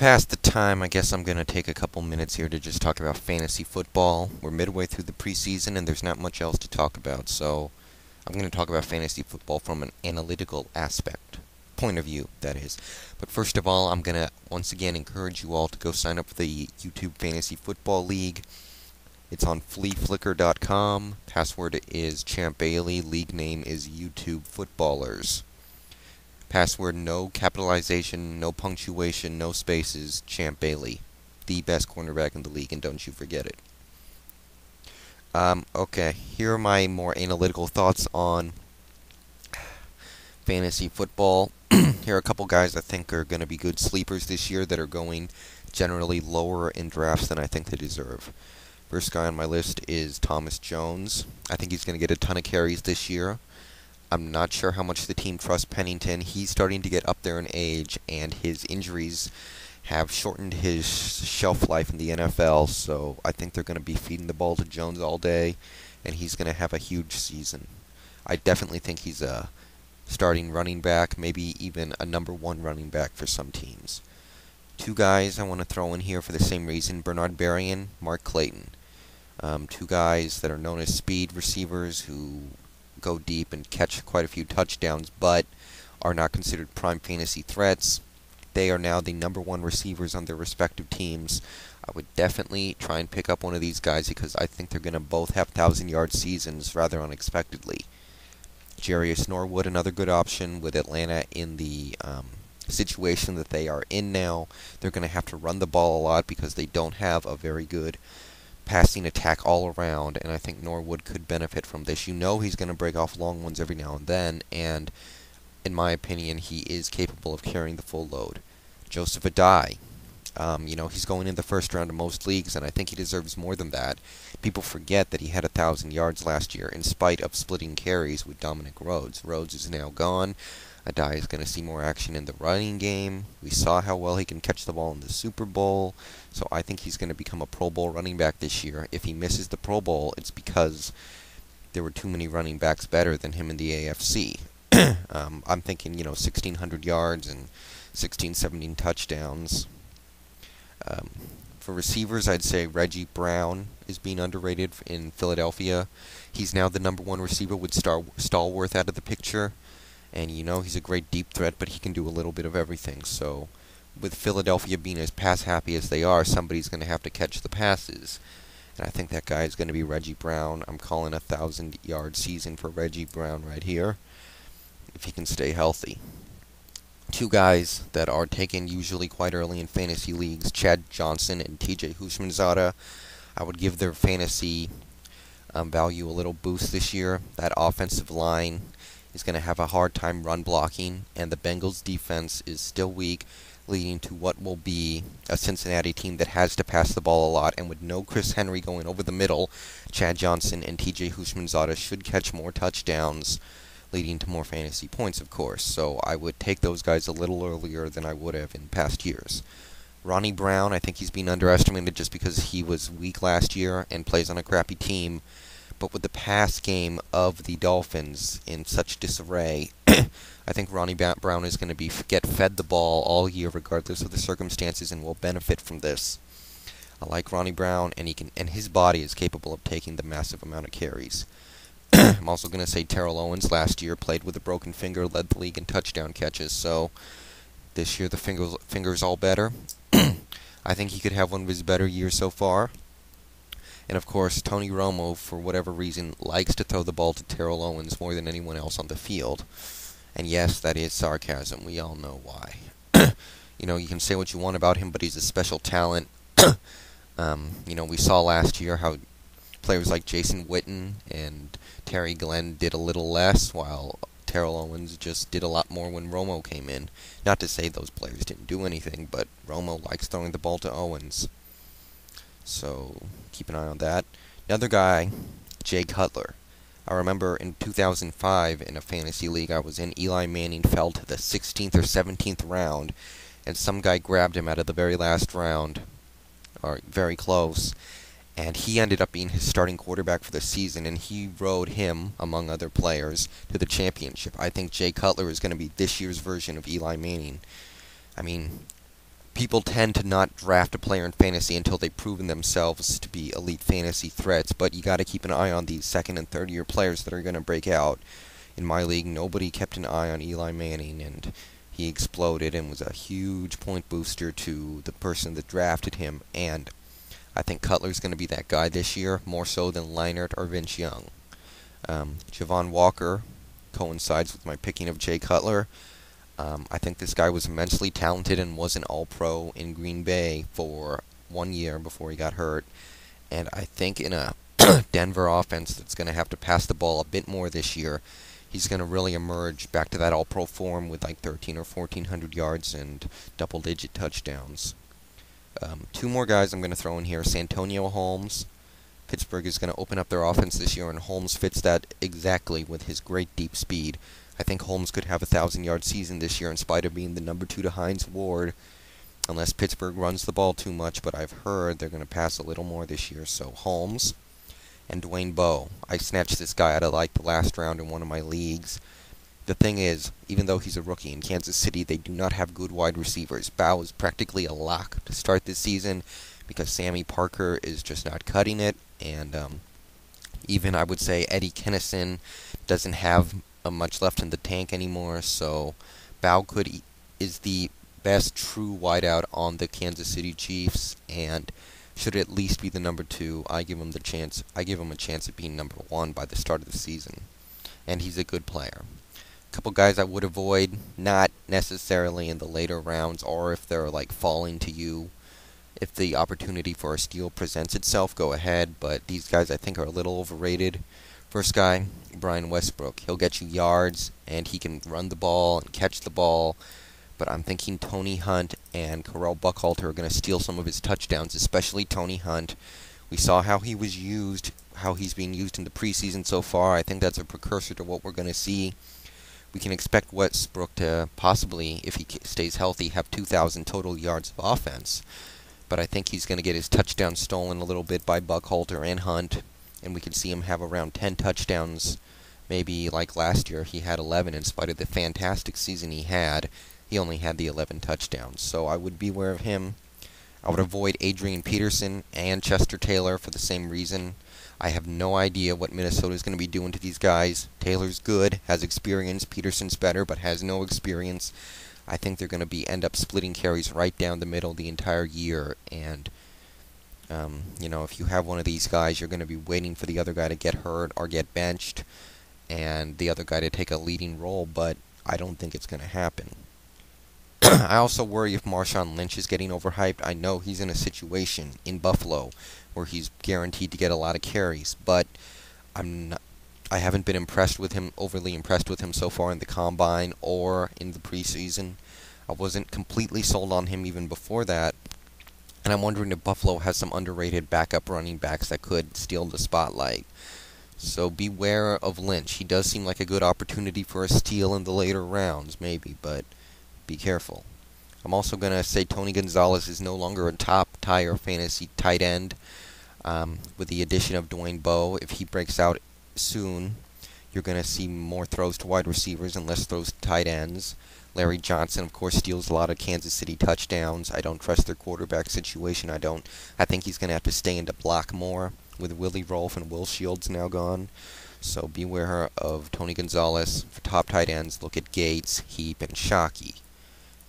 pass the time, I guess I'm going to take a couple minutes here to just talk about fantasy football. We're midway through the preseason and there's not much else to talk about, so I'm going to talk about fantasy football from an analytical aspect. Point of view, that is. But first of all, I'm going to once again encourage you all to go sign up for the YouTube Fantasy Football League. It's on fleaflicker.com. Password is Champ Bailey. League name is YouTube Footballers. Password no capitalization, no punctuation, no spaces, Champ Bailey. The best cornerback in the league, and don't you forget it. Okay, here are my more analytical thoughts on fantasy football. Here are a couple guys I think are going to be good sleepers this year that are going generally lower in drafts than I think they deserve. First guy on my list is Thomas Jones. I think he's going to get a ton of carries this year. I'm not sure how much the team trusts Pennington. He's starting to get up there in age, and his injuries have shortened his shelf life in the NFL, so I think they're going to be feeding the ball to Jones all day, and he's going to have a huge season. I definitely think he's a starting running back, maybe even a number one running back for some teams. Two guys I want to throw in here for the same reason, Bernard Berrian, Mark Clayton. Two guys that are known as speed receivers who go deep and catch quite a few touchdowns, but are not considered prime fantasy threats. They are now the number one receivers on their respective teams. I would definitely try and pick up one of these guys because I think they're going to both have 1,000-yard seasons rather unexpectedly. Jarius Norwood, another good option with Atlanta in the situation that they are in now. They're going to have to run the ball a lot because they don't have a very good passing attack all around, and I think Norwood could benefit from this. You know he's going to break off long ones every now and then, and in my opinion, he is capable of carrying the full load. Joseph Adai, he's going in the first round of most leagues, and I think he deserves more than that. People forget that he had 1,000 yards last year in spite of splitting carries with Dominic Rhodes. Rhodes is now gone. Adai is going to see more action in the running game. We saw how well he can catch the ball in the Super Bowl, so I think he's going to become a Pro Bowl running back this year. If he misses the Pro Bowl, it's because there were too many running backs better than him in the AFC. I'm thinking, 1,600 yards and 16, 17 touchdowns. For receivers, I'd say Reggie Brown is being underrated in Philadelphia. He's now the number one receiver with Stallworth out of the picture. And he's a great deep threat, but he can do a little bit of everything. So with Philadelphia being as pass-happy as they are, somebody's going to have to catch the passes. And I think that guy is going to be Reggie Brown. I'm calling 1,000-yard season for Reggie Brown right here, if he can stay healthy. Two guys that are taken usually quite early in fantasy leagues, Chad Johnson and TJ Houshmandzadeh. I would give their fantasy value a little boost this year. That offensive line is going to have a hard time run blocking, and the Bengals defense is still weak, leading to what will be a Cincinnati team that has to pass the ball a lot, and with no Chris Henry going over the middle, Chad Johnson and TJ Houshmandzadeh should catch more touchdowns, leading to more fantasy points, of course. So I would take those guys a little earlier than I would have in past years. Ronnie Brown, I think he's been underestimated just because he was weak last year and plays on a crappy team. But with the pass game of the Dolphins in such disarray, I think Ronnie Brown is going to get fed the ball all year regardless of the circumstances and will benefit from this. I like Ronnie Brown, and his body is capable of taking the massive amount of carries. I'm also going to say Terrell Owens last year played with a broken finger, led the league in touchdown catches, so this year the finger's all better. I think he could have one of his better years so far. And of course, Tony Romo, for whatever reason, likes to throw the ball to Terrell Owens more than anyone else on the field. And yes, that is sarcasm. We all know why. You can say what you want about him, but he's a special talent. We saw last year how players like Jason Witten and Terry Glenn did a little less, while Terrell Owens just did a lot more when Romo came in. Not to say those players didn't do anything, but Romo likes throwing the ball to Owens. So keep an eye on that. Another guy, Jay Cutler. I remember in 2005 in a fantasy league I was in, Eli Manning fell to the 16th or 17th round, and some guy grabbed him out of the very last round, or very close, and he ended up being his starting quarterback for the season, and he rode him, among other players, to the championship. I think Jay Cutler is going to be this year's version of Eli Manning. I mean, people tend to not draft a player in fantasy until they've proven themselves to be elite fantasy threats, but you got to keep an eye on these second and third year players that are going to break out. In my league, nobody kept an eye on Eli Manning, and he exploded and was a huge point booster to the person that drafted him, and I think Cutler's going to be that guy this year, more so than Leinart or Vince Young. Javon Walker coincides with my picking of Jay Cutler. I think this guy was immensely talented and was an All-Pro in Green Bay for 1 year before he got hurt. And I think in a Denver offense that's going to have to pass the ball a bit more this year, he's going to really emerge back to that All-Pro form with like 13 or 1,400 yards and double-digit touchdowns. Two more guys I'm going to throw in here. Santonio Holmes. Pittsburgh is going to open up their offense this year, and Holmes fits that exactly with his great deep speed. I think Holmes could have a 1,000-yard season this year in spite of being the number 2 to Hines Ward, unless Pittsburgh runs the ball too much, but I've heard they're going to pass a little more this year. So Holmes and Dwayne Bowe. I snatched this guy out of like the last round in one of my leagues. The thing is, even though he's a rookie in Kansas City, they do not have good wide receivers. Bowe is practically a lock to start this season because Sammy Parker is just not cutting it, and even I would say Eddie Kennison doesn't have much left in the tank anymore, so Bowe is the best true wideout on the Kansas City Chiefs, and should at least be the number 2. I give him a chance at being number 1 by the start of the season, and he's a good player. A couple guys I would avoid, not necessarily in the later rounds, or if they're like falling to you. If the opportunity for a steal presents itself, go ahead, but these guys I think are a little overrated. First guy, Brian Westbrook. He'll get you yards, and he can run the ball and catch the ball, but I'm thinking Tony Hunt and Corral Buckhalter are going to steal some of his touchdowns, especially Tony Hunt. We saw how he was used, how he's being used in the preseason so far. I think that's a precursor to what we're going to see. We can expect Westbrook to possibly, if he stays healthy, have 2,000 total yards of offense. But I think he's going to get his touchdown stolen a little bit by Buckhalter and Hunt, and we can see him have around 10 touchdowns. Maybe like last year, he had 11 in spite of the fantastic season he had. He only had the 11 touchdowns, so I would beware of him. I would avoid Adrian Peterson and Chester Taylor for the same reason. I have no idea what Minnesota is going to be doing to these guys. Taylor's good, has experience. Peterson's better, but has no experience. I think they're going to end up splitting carries right down the middle the entire year. And, if you have one of these guys, you're going to be waiting for the other guy to get hurt or get benched and the other guy to take a leading role, but I don't think it's going to happen. I also worry if Marshawn Lynch is getting overhyped. I know he's in a situation in Buffalo where he's guaranteed to get a lot of carries, but I haven't been overly impressed with him so far in the combine or in the preseason. I wasn't completely sold on him even before that, and I'm wondering if Buffalo has some underrated backup running backs that could steal the spotlight. So beware of Lynch. He does seem like a good opportunity for a steal in the later rounds, maybe, but be careful. I'm also going to say Tony Gonzalez is no longer a top-tier fantasy tight end. With the addition of Dwayne Bowe, if he breaks out soon, you're going to see more throws to wide receivers and less throws to tight ends. Larry Johnson, of course, steals a lot of Kansas City touchdowns. I don't trust their quarterback situation. I think he's going to have to stay in to block more with Willie Rolfe and Will Shields now gone. So beware of Tony Gonzalez. For top tight ends, look at Gates, Heap, and Shockey.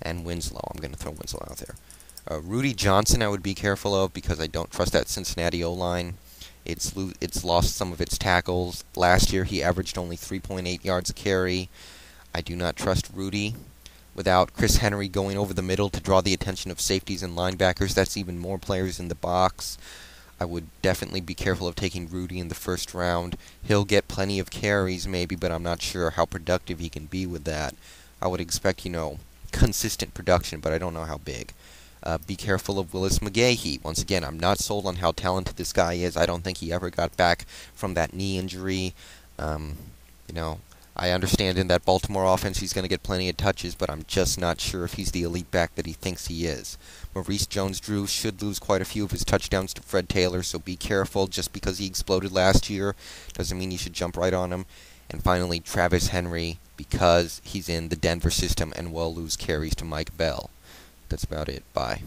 And Winslow. I'm going to throw Winslow out there. Rudy Johnson I would be careful of because I don't trust that Cincinnati O-line. It's lost some of its tackles. Last year he averaged only 3.8 yards a carry. I do not trust Rudy. Without Chris Henry going over the middle to draw the attention of safeties and linebackers, that's even more players in the box. I would definitely be careful of taking Rudy in the first round. He'll get plenty of carries maybe, but I'm not sure how productive he can be with that. I would expect, consistent production, but I don't know how big. Be careful of Willis McGahee. Once again, I'm not sold on how talented this guy is. I don't think he ever got back from that knee injury. I understand in that Baltimore offense he's going to get plenty of touches, but I'm just not sure if he's the elite back that he thinks he is. Maurice Jones-Drew should lose quite a few of his touchdowns to Fred Taylor, so be careful. Just because he exploded last year doesn't mean you should jump right on him. And finally, Travis Henry, because he's in the Denver system and will lose carries to Mike Bell. That's about it. Bye.